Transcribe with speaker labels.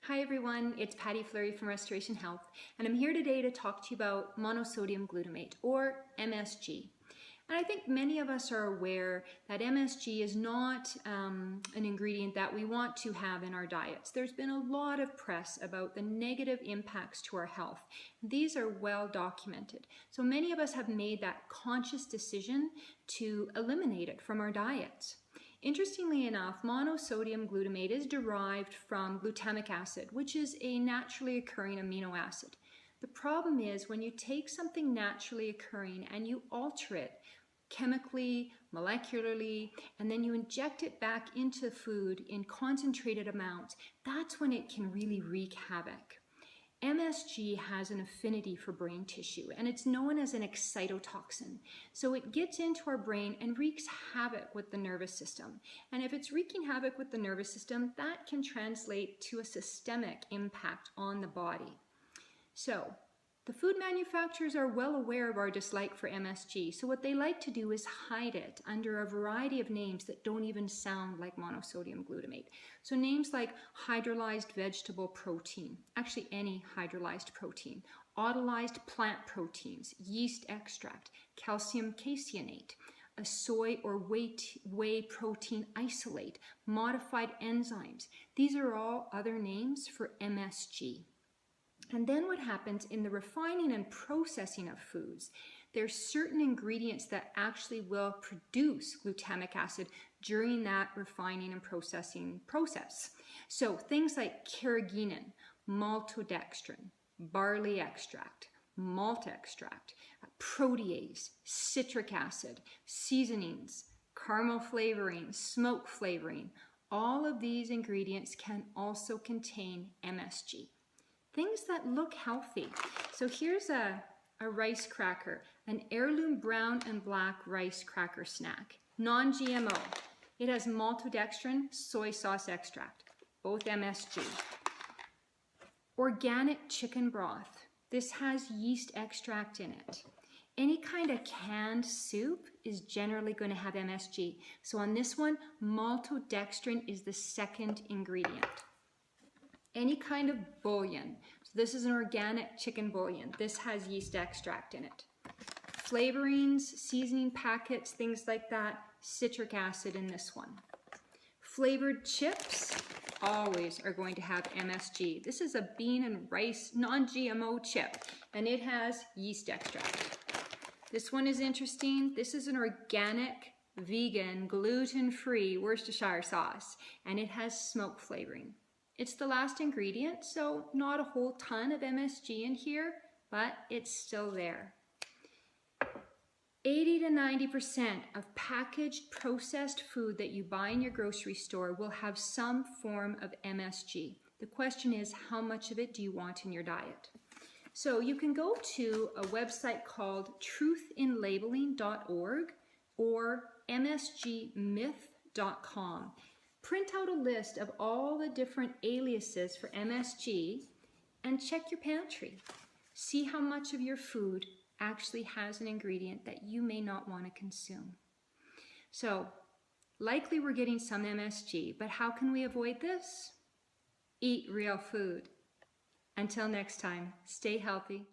Speaker 1: Hi everyone, it's Patty Fleury from Restoration Health, and I'm here today to talk to you about monosodium glutamate, or MSG. And I think many of us are aware that MSG is not an ingredient that we want to have in our diets. There's been a lot of press about the negative impacts to our health. These are well documented. So many of us have made that conscious decision to eliminate it from our diets. Interestingly enough, monosodium glutamate is derived from glutamic acid, which is a naturally occurring amino acid. The problem is when you take something naturally occurring and you alter it chemically, molecularly, and then you inject it back into food in concentrated amounts, that's when it can really wreak havoc. MSG has an affinity for brain tissue, and it's known as an excitotoxin. So it gets into our brain and wreaks havoc with the nervous system. And if it's wreaking havoc with the nervous system, that can translate to a systemic impact on the body. So the food manufacturers are well aware of our dislike for MSG, so what they like to do is hide it under a variety of names that don't even sound like monosodium glutamate. So names like hydrolyzed vegetable protein, actually any hydrolyzed protein, autolyzed plant proteins, yeast extract, calcium caseinate, a soy or whey protein isolate, modified enzymes. These are all other names for MSG. And then what happens in the refining and processing of foods, there's certain ingredients that actually will produce glutamic acid during that refining and processing process. So things like carrageenan, maltodextrin, barley extract, malt extract, protease, citric acid, seasonings, caramel flavoring, smoke flavoring, all of these ingredients can also contain MSG. Things that look healthy. So here's a rice cracker, an heirloom brown and black rice cracker snack, non-GMO. It has maltodextrin, soy sauce extract, both MSG. Organic chicken broth. This has yeast extract in it. Any kind of canned soup is generally going to have MSG. So on this one, maltodextrin is the second ingredient. Any kind of bouillon. So this is an organic chicken bouillon. This has yeast extract in it. Flavorings, seasoning packets, things like that, citric acid in this one. Flavored chips always are going to have MSG. This is a bean and rice non-GMO chip, and it has yeast extract. This one is interesting. This is an organic, vegan, gluten-free Worcestershire sauce, and it has smoke flavoring. It's the last ingredient, so not a whole ton of MSG in here, but it's still there. 80 to 90% of packaged processed food that you buy in your grocery store will have some form of MSG. The question is, how much of it do you want in your diet? So you can go to a website called truthinlabeling.org or msgmyth.com. Print out a list of all the different aliases for MSG and check your pantry. See how much of your food actually has an ingredient that you may not want to consume. So, likely we're getting some MSG, but how can we avoid this? Eat real food. Until next time, stay healthy.